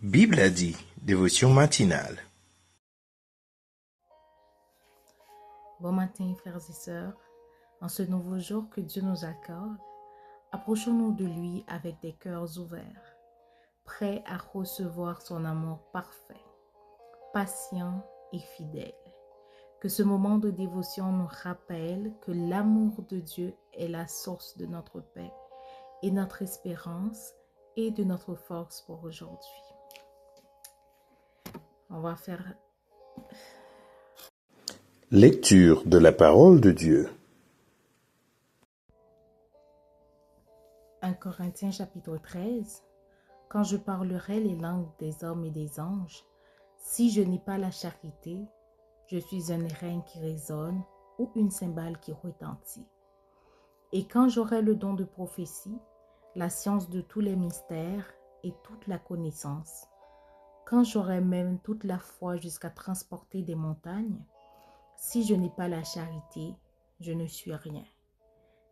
Bible a dit, dévotion matinale. Bon matin, frères et sœurs. En ce nouveau jour que Dieu nous accorde, approchons-nous de lui avec des cœurs ouverts, prêts à recevoir son amour parfait, patient et fidèle. Que ce moment de dévotion nous rappelle que l'amour de Dieu est la source de notre paix et notre espérance et de notre force pour aujourd'hui. On va faire Lecture de la parole de Dieu. 1 Corinthiens chapitre 13. Quand je parlerai les langues des hommes et des anges, si je n'ai pas la charité, je suis un airain qui résonne ou une cymbale qui retentit. Et quand j'aurai le don de prophétie, la science de tous les mystères et toute la connaissance, quand j'aurai même toute la foi jusqu'à transporter des montagnes, si je n'ai pas la charité, je ne suis rien.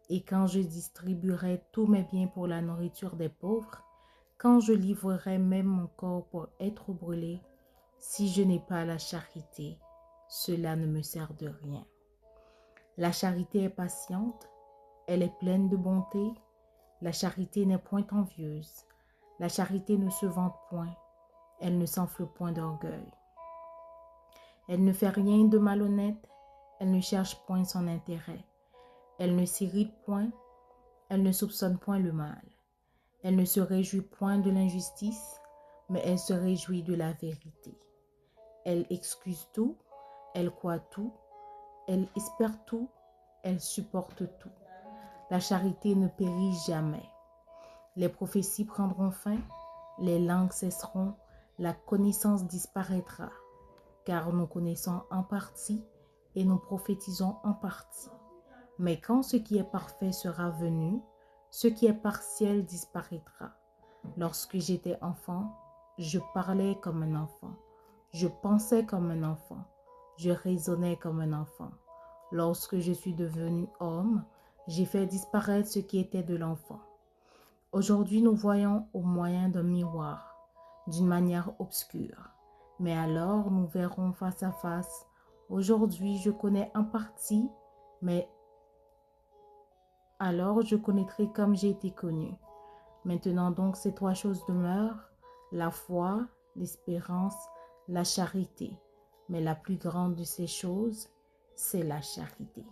Et quand je distribuerai tous mes biens pour la nourriture des pauvres, quand je livrerai même mon corps pour être brûlé, si je n'ai pas la charité, cela ne me sert de rien. La charité est patiente, elle est pleine de bonté. La charité n'est point envieuse. La charité ne se vante point, elle ne s'enfle point d'orgueil. Elle ne fait rien de malhonnête, elle ne cherche point son intérêt. Elle ne s'irrite point, elle ne soupçonne point le mal. Elle ne se réjouit point de l'injustice, mais elle se réjouit de la vérité. Elle excuse tout, elle croit tout, elle espère tout, elle supporte tout. La charité ne périt jamais. Les prophéties prendront fin, les langues cesseront, la connaissance disparaîtra, car nous connaissons en partie et nous prophétisons en partie. Mais quand ce qui est parfait sera venu, ce qui est partiel disparaîtra. Lorsque j'étais enfant, je parlais comme un enfant, je pensais comme un enfant, je raisonnais comme un enfant. Lorsque je suis devenu homme, j'ai fait disparaître ce qui était de l'enfant. Aujourd'hui, nous voyons au moyen d'un miroir, d'une manière obscure. Mais alors, nous verrons face à face. Aujourd'hui, je connais en partie, mais alors je connaîtrai comme j'ai été connu. Maintenant donc, ces trois choses demeurent, la foi, l'espérance, la charité. Mais la plus grande de ces choses, c'est la charité.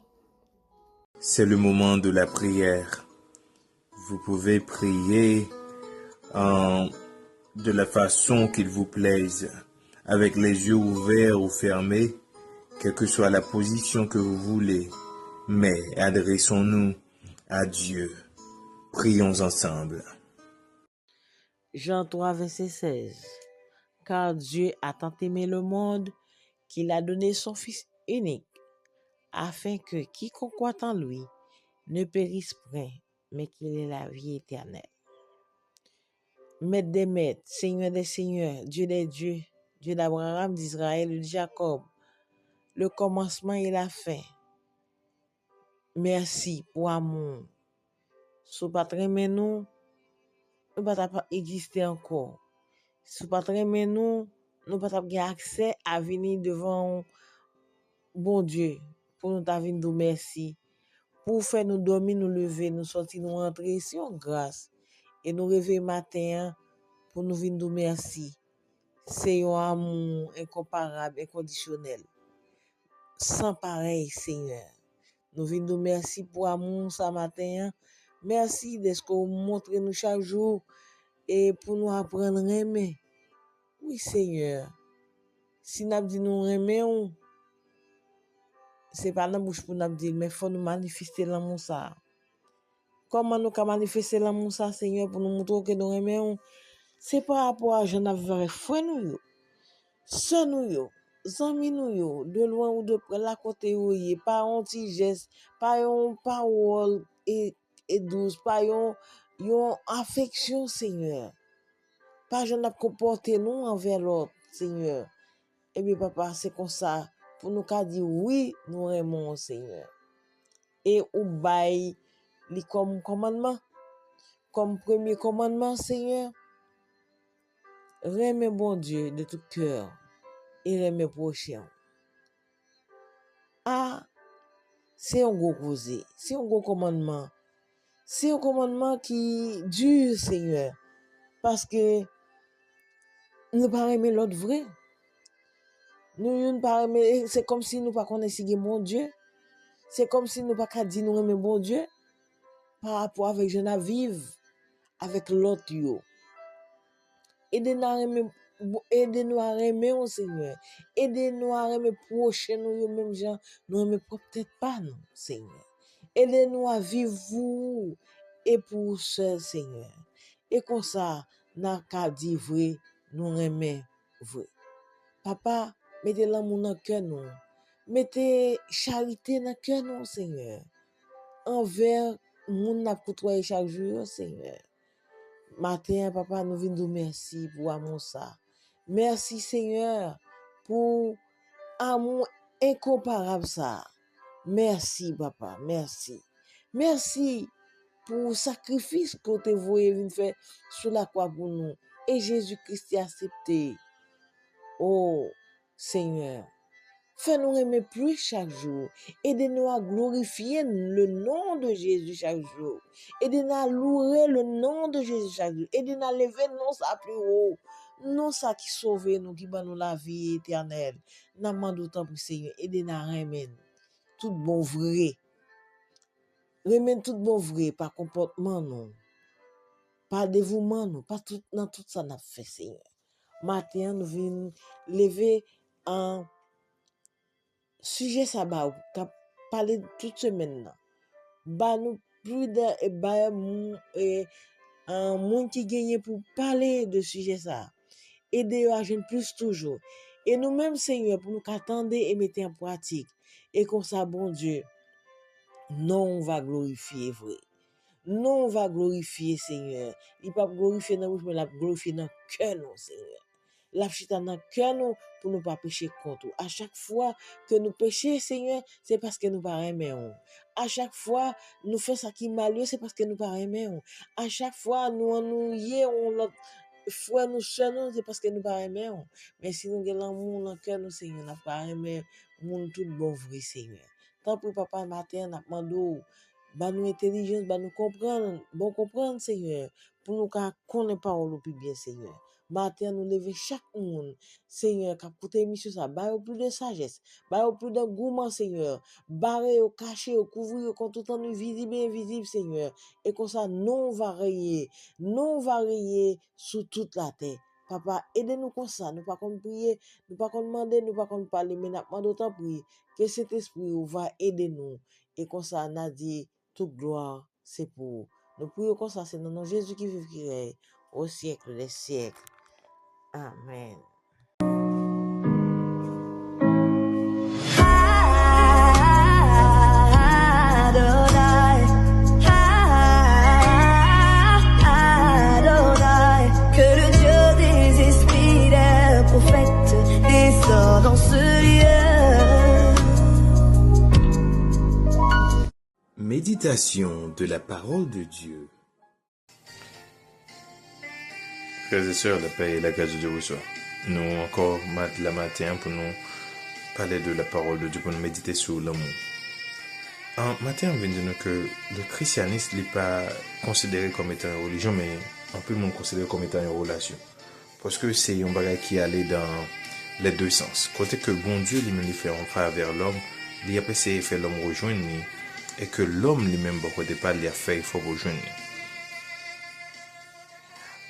C'est le moment de la prière. Vous pouvez prier de la façon qu'il vous plaise, avec les yeux ouverts ou fermés, quelle que soit la position que vous voulez. Mais adressons-nous à Dieu. Prions ensemble. Jean 3, verset 16. Car Dieu a tant aimé le monde qu'il a donné son Fils unique, afin que quiconque croit en lui ne périsse point, mais qu'il ait la vie éternelle. Maître des maîtres, Seigneur des seigneurs, Dieu des dieux, Dieu d'Abraham, d'Israël et de Jacob, le commencement et la fin. Merci pour amour. Si pas aimer nous, nous pas exister encore. Si pas aimer nous pas avoir accès à venir devant bon Dieu pour nous venir nous merci, pour faire nous dormir, nous lever, nous sortir, nous rentrer, c'est une grâce. Et nous réveiller matin pour nous venir nous merci. C'est un amour incomparable, inconditionnel. Sans pareil, Seigneur. Nous venons nous merci pour l'amour ce matin. Merci de ce que vous montrez nous chaque jour et pour nous apprendre à aimer. Oui, Seigneur. Si nous dit nous aimer, c'est pas dans la bouche pour nous dire, mais il faut nous manifester l'amour ça. Comment nous manifester l'amour ça, Seigneur, pour nous montrer que nous aimons? C'est par rapport à Jean avec frère nous, sœur nous, amis nous, de loin ou de près, la côté où il est, pas un petit geste, pas une parole et douce, pas une affection, Seigneur. Pas je n'ai comporté nous envers l'autre, Seigneur. Eh bien, papa, c'est comme ça, pour nous qu'à dire oui, nous aimons, Seigneur. Et ou bail, comme commandement, comme premier commandement, Seigneur. Remets bon Dieu de tout cœur et remets prochain. Ah, c'est un gros causé, c'est un gros commandement. C'est un commandement qui dure, Seigneur, parce que nous pas aimer l'autre vrai. Nous pas aimer, c'est comme si nous pas connaissions bon Dieu. C'est comme si nous pas qu'à dire nous aimer bon Dieu par rapport avec je à vivre avec l'autre yo. Aidez-nous à aimer au Seigneur. Aidez-nous à aimer prochain nous même gens, nous aimer peut-être pas nous, Seigneur. Aidez-nous à vivre vous et pour seul, Seigneur. Et comme ça, n'a qu'à dire vrai, nous aimer vrai. Papa, mettez l'amour dans le cœur nous. Mettez charité dans le cœur nous, Seigneur. Envers moun n'a côtoyer chaque jour, Seigneur. Matin, papa, nous venons dire merci pour amour ça. Merci, Seigneur, pour amour incomparable ça. Merci, papa, merci. Merci pour le sacrifice que tu voulu faire sur la croix pour nous. Et Jésus-Christ a accepté. Oh, Seigneur, fais-nous aimer plus chaque jour. Aidez-nous à glorifier le nom de Jésus chaque jour. Aidez-nous à louer le nom de Jésus chaque jour. Aidez-nous à lever le nom ça plus haut. Non ça qui sauve nous, qui bat nous la vie éternelle. Nous demandons autant pour Seigneur. Aidez-nous à remettre tout bon vrai. Remettre tout bon vrai par comportement non. Par dévouement non. Pas tout, dans tout ça n'a fait Seigneur. Matin nous venons lever en sujet ça ba qu'a parler toute semaine là. Ba nous plus de ba un monde qui gagne pour parler de sujet ça. Aider à jeune plus toujours. Et nous-mêmes Seigneur pour nous qu'attendre et mettre en pratique. Et comme ça bon Dieu, non on va glorifier vrai. Non on va glorifier Seigneur. Il pas glorifier dans bouche mais la glorifier dans cœur non Seigneur. La chita dans cœur nous pour ne pas pécher contre. À chaque fois que nous péchons, Seigneur, c'est parce que nous pas aimons. À chaque fois nous faisons ça qui est malheureux, c'est parce que nous pas aimons. À chaque fois nous ennuyons l'autre frère nous seuls, c'est parce que nous pas aimons. Mais si nous avons l'amour dans cœur nous, Seigneur, nous pas aimer monde tout bon vrai, Seigneur. Tant pour papa matin, n'a demandé ba nous intelligence, ba nous comprendre, Seigneur, pour nous connaître parole plus bien, Seigneur. Matin, nous lever chaque monde, Seigneur, qui a écouté l'émission, ça, bah, plus de sagesse, bah, plus de gourmand, Seigneur, barré, caché, couvrir, quand tout en nous visible et invisible, Seigneur, et comme ça, non varié sur toute la terre. Papa, aidez-nous comme ça, nous pas qu'on prier, nous pas qu'on demander, nous pas qu'on parler, mais nous demandons autant prier, que cet esprit va aider nous, et comme ça, on a dit, toute gloire, c'est pour nous prions comme ça, c'est dans nom Jésus qui vit, qui règne, au siècle des siècles. Amen. Que le Dieu des esprits des prophètes descend dans ce lieu. Méditation de la parole de Dieu. Frères et sœurs, la paix et la grâce de Dieu vous soit. Nous encore la matin pour nous parler de la parole de Dieu, pour nous méditer sur l'amour. En matin, on vient de dire que le christianisme n'est pas considéré comme étant une religion, mais un peu moins considéré comme étant une relation. Parce que c'est un bagage qui allait dans les deux sens. Côté que bon Dieu lui-même fait en faveur vers l'homme, il a essayé de faire l'homme rejoindre, et que l'homme lui-même, au départ, il a fait, il faut rejoindre.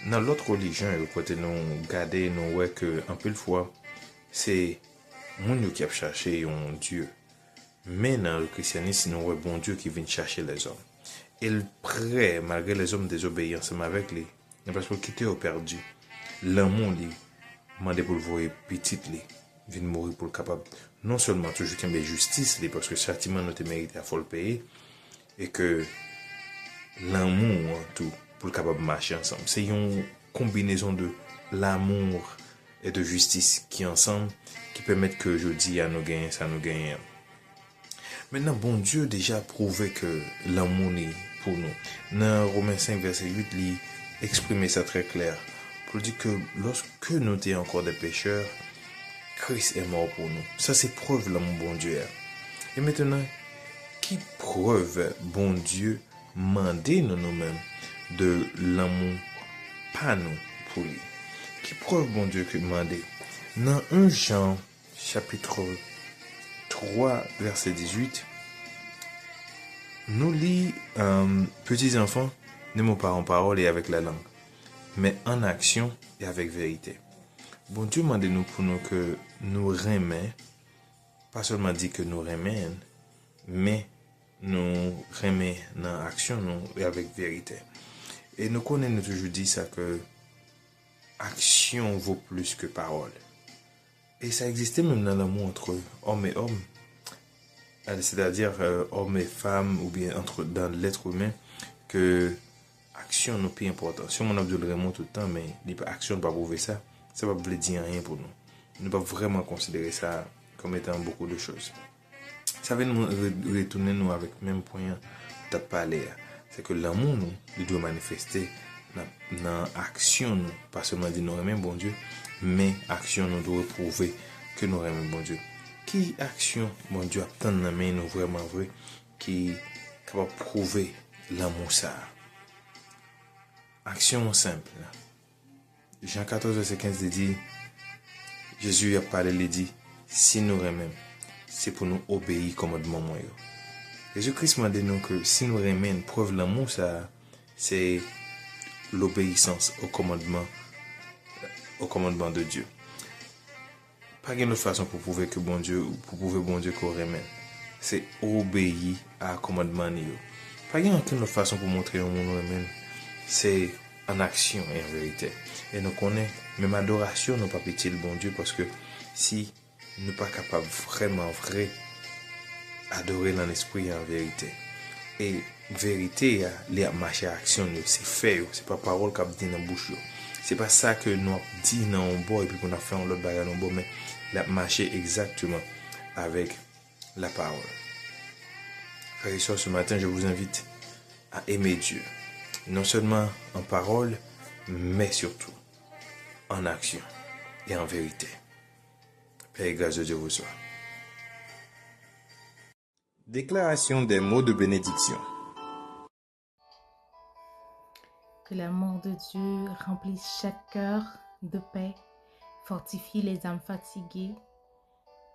Dans l'autre religion, côté nous garder, nous voyons que un peu de fois, c'est mon qui a cherché un Dieu. Mais dans le christianisme, nous voyons bon Dieu qui vient chercher les hommes. Et le prêt, malgré les hommes désobéis ensemble avec lui, parce qu'il quitter au perdu. L'amour, lui, demandé pour le voir petit, lui, vient mourir pour le capable. Non seulement toujours qu'il y ait justice, lui, parce que châtiment nous te mérite à faut le payer, et que l'amour, tout, pour le capable de marcher ensemble. C'est une combinaison de l'amour et de justice qui ensemble, qui permettent que je dis à nous gagner, ça nous gagne. Maintenant, bon Dieu déjà prouvé que l'amour est pour nous. Dans Romains 5, verset 8, il exprime ça très clair. pour dire que lorsque nous étions encore des pécheurs, Christ est mort pour nous. Ça, c'est preuve l'amour bon Dieu. Et maintenant, qui preuve bon Dieu mandé nous-mêmes de l'amour pas nous pour lui? Qui preuve bon Dieu que mandé? Dans 1 Jean chapitre 3 verset 18, nous lit petits enfants, n'aimons pas en parole et avec la langue, mais en action et avec vérité. Bon Dieu m'a dit nous pour nous que nous remet, pas seulement dit que nous remet, mais nous remet dans action nous, et avec vérité. Et nous connaissons toujours dit ça que action vaut plus que parole. Et ça existait même dans l'amour entre hommes et hommes. C'est-à-dire hommes et femmes ou bien dans l'être humain que action nous plus important. Si on a besoin de Raymond tout le temps, mais l'action ne peut pas prouver ça, ça ne va pas dire rien pour nous. Nous ne pouvons pas vraiment considérer ça comme étant beaucoup de choses. Ça va nous retourner nous avec le même point de parler. C'est que l'amour nous, il doit manifester dans l'action nous. Pas seulement dire nous aimons bon Dieu, mais action nous doit prouver que nous aimons bon Dieu. Qui action bon Dieu attend dans main nous vraiment vrai qui va prouver l'amour ça? Action simple. Jean 14 verset 15 dit, Jésus a parlé, il dit, si nous aimons, c'est pour nous obéir commandement moi. Jésus-Christ m'a dit nous que si nous aimons, preuve l'amour ça, c'est l'obéissance au commandement de Dieu. Pas une autre façon pour prouver que bon Dieu qu'on remet. C'est obéir à commandement de Dieu. Pas une autre façon pour montrer au monde remet. C'est en action et en vérité. Et nous connaissons, même adoration, nous pas pitié le bon Dieu parce que si nous pas capable vraiment vrai adorer dans l'esprit et en vérité. Et vérité, les marcher à action, c'est fait, c'est pas parole qu'on dit dans la bouche. C'est pas ça que nous dit dans un bois et puis qu'on a fait un autre bagage dans le bois, mais la marcher exactement avec la parole. Frères et sœurs, ce matin, je vous invite à aimer Dieu. Non seulement en parole, mais surtout en action et en vérité. Père et grâce de Dieu vous soit. Déclaration des mots de bénédiction. Que l'amour de Dieu remplisse chaque cœur de paix, fortifie les âmes fatiguées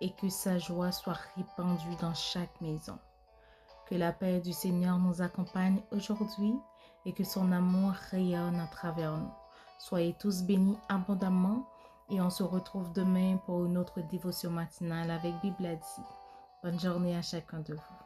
et que sa joie soit répandue dans chaque maison. Que la paix du Seigneur nous accompagne aujourd'hui et que son amour rayonne à travers nous. Soyez tous bénis abondamment et on se retrouve demain pour une autre dévotion matinale avec Bible a dit. Bonne journée à chacun de vous.